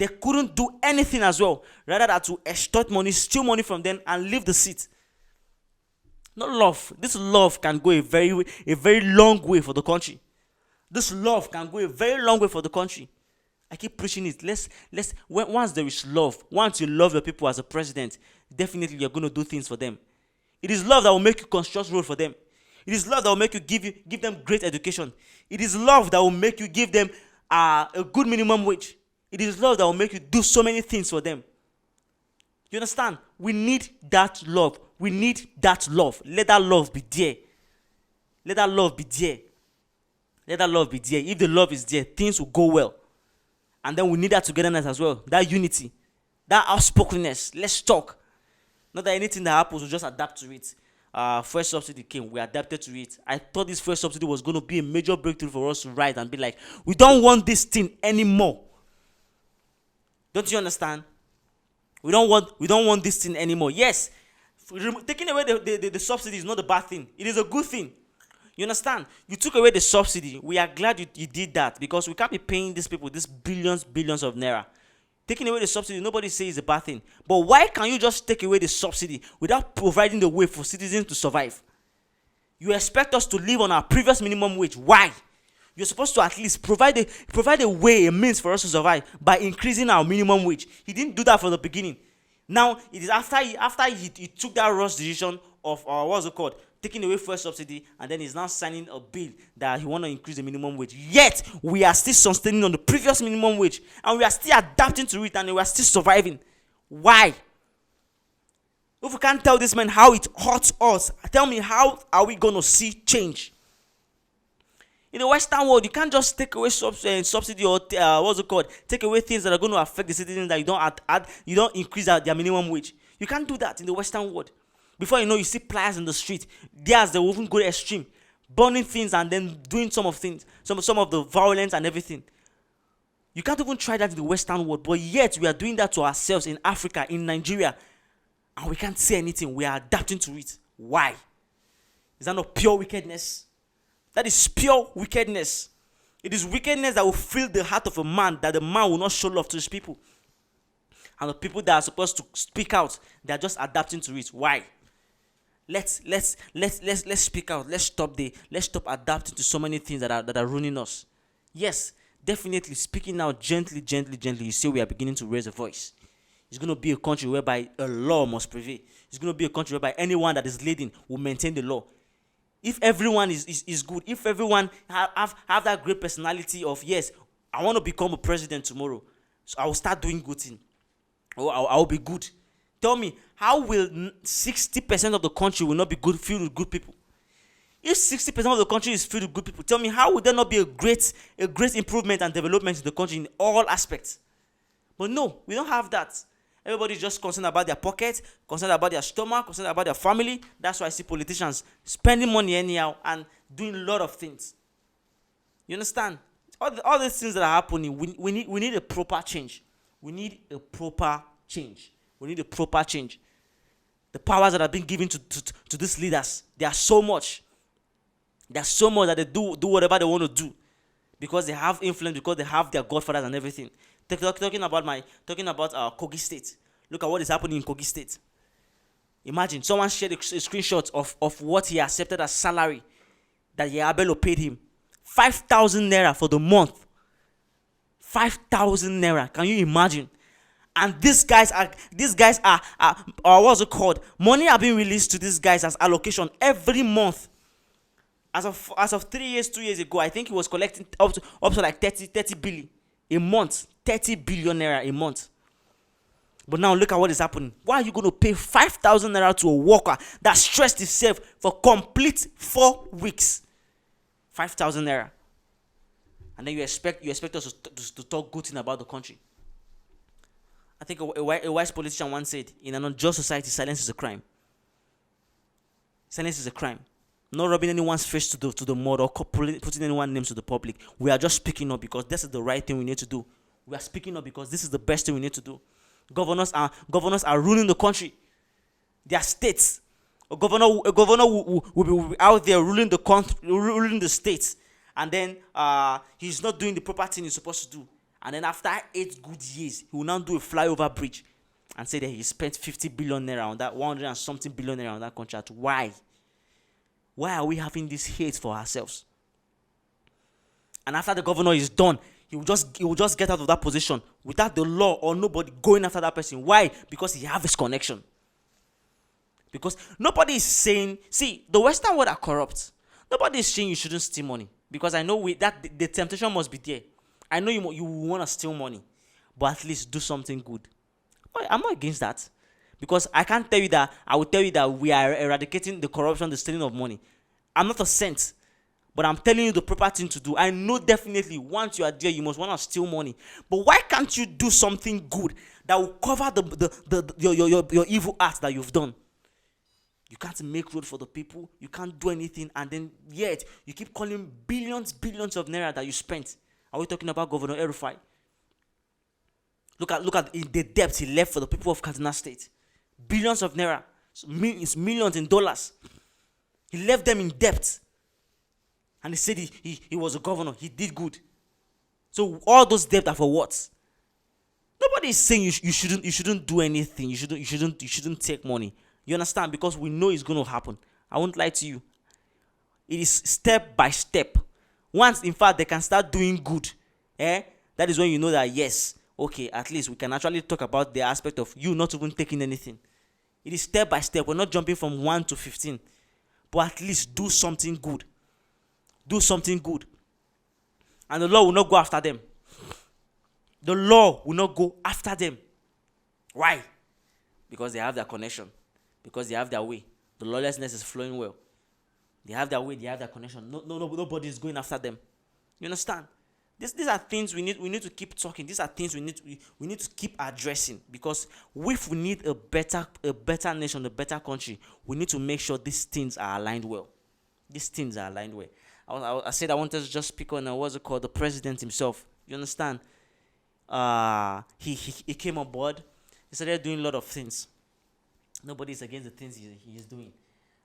They couldn't do anything as well, rather than to extort money, steal money from them, and leave the seat. Not love. This love can go a very long way for the country. This love can go a very long way for the country. I keep preaching it. Once there is love, once you love your people as a president, definitely you're going to do things for them. It is love that will make you construct road for them. It is love that will make you give them great education. It is love that will make you give them a good minimum wage. It is love that will make you do so many things for them. You understand? We need that love. We need that love. Let that love be there. Let that love be there. Let that love be there. If the love is there, things will go well. And then we need that togetherness as well. That unity. That outspokenness. Let's talk. Not that anything that happens, we just adapt to it. First subsidy came. We adapted to it. I thought this first subsidy was going to be a major breakthrough for us to write and be like, we don't want this thing anymore. Don't you understand? We don't want this thing anymore. Yes, taking away the subsidy is not a bad thing. It is a good thing. You understand? You took away the subsidy. We are glad you did that, because we can't be paying these people this billions of naira. Taking away the subsidy, nobody says it's a bad thing. But why can't you just take away the subsidy without providing the way for citizens to survive? You expect us to live on our previous minimum wage. Why? You're supposed to at least provide a way, a means for us to survive by increasing our minimum wage. He didn't do that from the beginning. Now, it is after he took that rush decision of, what's it called, taking away first subsidy, and then he's now signing a bill that he want to increase the minimum wage. Yet, we are still sustaining on the previous minimum wage, and we are still adapting to it, and we are still surviving. Why? If we can't tell this man how it hurts us, tell me, how are we going to see change? In the Western world, you can't just take away subsidy or take away things that are going to affect the citizens that you don't increase their minimum wage. You can't do that in the Western world. Before you know, you see pliers in the street. Theirs, they will even go extreme, burning things and then doing some of the violence and everything. You can't even try that in the Western world, but yet we are doing that to ourselves in Africa, in Nigeria, and we can't say anything. We are adapting to it. Why? Is that not pure wickedness? That is pure wickedness. It is wickedness that will fill the heart of a man, that the man will not show love to his people. And the people that are supposed to speak out, they are just adapting to it. Why? Let's speak out. Let's stop adapting to so many things that are ruining us. Yes, definitely speaking out gently. You see, we are beginning to raise a voice. It's going to be a country whereby a law must prevail. It's going to be a country whereby anyone that is leading will maintain the law. If everyone is good, if everyone have that great personality of, yes, I want to become a president tomorrow, so I will start doing good things. I will be good. Tell me, how will 60% of the country will not be good, filled with good people? If 60% of the country is filled with good people, tell me, how would there not be a great improvement and development in the country in all aspects? But no, we don't have that. Everybody's just concerned about their pocket, concerned about their stomach, concerned about their family. That's why I see politicians spending money anyhow and doing a lot of things. You understand? All these things that are happening, we need a proper change. We need a proper change. The powers that are being given to these leaders, they are so much. They are so much that they do whatever they want to do, because they have influence, because they have their godfathers and everything. Talking about Kogi State. Look at what is happening in Kogi State. Imagine someone shared a screenshot of what he accepted as salary that Yabelo paid him. 5,000 naira for the month. 5,000 naira. Can you imagine? And these guys are what's it called? Money are being released to these guys as allocation every month. As of 3 years, 2 years ago, I think he was collecting up to like 30 billion a month. 30 billion naira a month. But now look at what is happening. Why are you going to pay 5,000 naira to a worker that stressed himself for complete 4 weeks? 5,000 naira. And then you expect us to talk good thing about the country. I think a wise politician once said, in an unjust society, silence is a crime. Silence is a crime. Not rubbing anyone's face to the mud or putting anyone's names to the public. We are just speaking up because this is the right thing we need to do. We are speaking up because this is the best thing we need to do. Governors are ruling the country. Their states. A governor will be out there ruling the states, and then he's not doing the proper thing he's supposed to do. And then after 8 good years, he will now do a flyover bridge and say that he spent 50 billion naira on that, 100 and something billion naira on that contract. Why? Why are we having this hate for ourselves? And after the governor is done, he will just get out of that position without the law or nobody going after that person. Why? Because he have his connection. Because nobody is saying, see, the Western world are corrupt. Nobody is saying you shouldn't steal money. Because I know that the temptation must be there. I know you want to steal money, but at least do something good. I'm not against that. Because I can't tell you that, I will tell you that we are eradicating the corruption, the stealing of money. I'm not a saint. But I'm telling you the proper thing to do. I know definitely once you are there, you must want to steal money. But why can't you do something good that will cover your evil acts that you've done? You can't make road for the people. You can't do anything. And then yet, you keep calling billions of naira that you spent. Are we talking about Governor El-Rufai? Look at the debt he left for the people of Kaduna State. Billions of naira. Millions in dollars. He left them in debt. And he said he was a governor. He did good. So all those debt are for what? Nobody is saying you shouldn't do anything. You shouldn't take money. You understand? Because we know it's going to happen. I won't lie to you. It is step by step. Once, in fact, they can start doing good, that is when you know that yes, okay, at least we can actually talk about the aspect of you not even taking anything. It is step by step. We're not jumping from 1 to 15, but at least do something good. Do something good. And the law will not go after them. The law will not go after them. Why? Because they have their connection. Because they have their way. The lawlessness is flowing well. They have their way, they have their connection. Nobody is going after them. You understand? These are things we need to keep talking. These are things we need to keep addressing. Because if we need a better nation, a better country, we need to make sure these things are aligned well. These things are aligned well. I said I wanted to just speak on the president himself. You understand? He came on board. He started doing a lot of things. Nobody is against the things he is doing.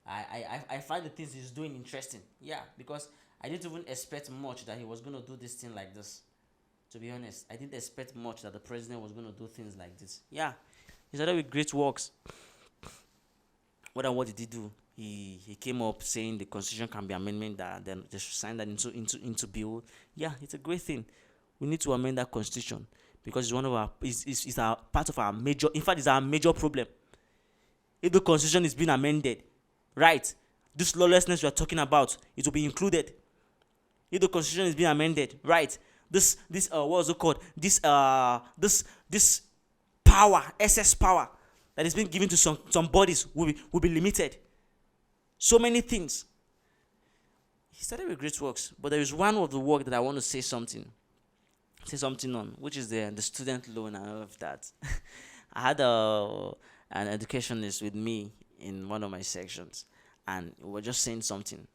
I find the things he's doing interesting. Yeah, because I didn't even expect much that he was going to do this thing like this. To be honest, I didn't expect much that the president was going to do things like this. Yeah, he started with great works. What did he do? He came up saying the constitution can be amended, that then they should sign that into bill. Yeah, it's a great thing. We need to amend that constitution because it's one of our it's our part of our major. In fact, it's our major problem. If the constitution is being amended, right, this lawlessness we are talking about, it will be included. If the constitution is being amended, right, this what is it called? This power, excess power that is being given to some bodies will be limited. So many things. He started with great works, but there is one of the work that I want to say something on, which is the student loan and all of that. I had an educationist with me in one of my sections, and we were just saying something.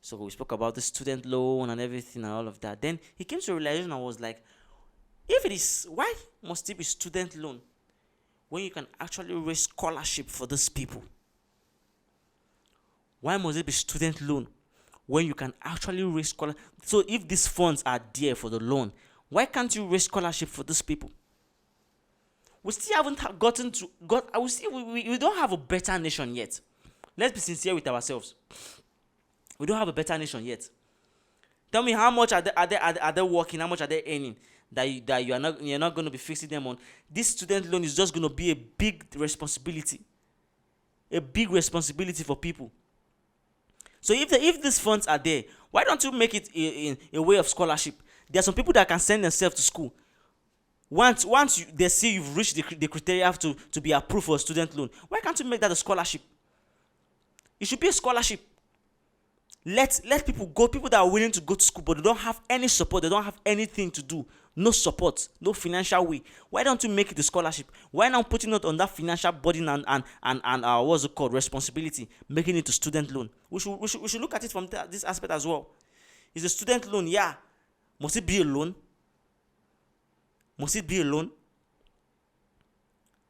So we spoke about the student loan and everything and all of that. Then he came to a realization and was like, if it is, why must it be student loan when you can actually raise scholarship for these people? Why must it be student loan when you can actually raise scholarship? So if these funds are there for the loan, why can't you raise scholarship for these people? We still haven't I will see we don't have a better nation yet. Let's be sincere with ourselves. We don't have a better nation yet. Tell me how much are they working? How much are they earning? That you're not going to be fixing them on. This student loan is just going to be a big responsibility. A big responsibility for people. So if these funds are there, why don't you make it in a way of scholarship? There are some people that can send themselves to school. Once they see you've reached the criteria to be approved for a student loan, why can't you make that a scholarship? It should be a scholarship. Let people go, people that are willing to go to school, but they don't have any support, they don't have anything to do, no support, no financial way. Why don't you make it a scholarship? Why not putting it on that financial burden and what's it called, responsibility, making it a student loan? We should look at it from this aspect as well. Is a student loan, yeah. Must it be a loan? Must it be a loan?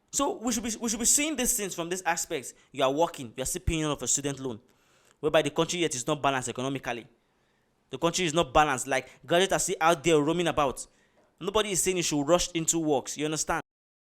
So we should be seeing these things from this aspect. You are working, you are still paying off a student loan, whereby the country yet is not balanced economically. The country is not balanced. Like graduates are still out there roaming about. Nobody is saying you should rush into works. You understand?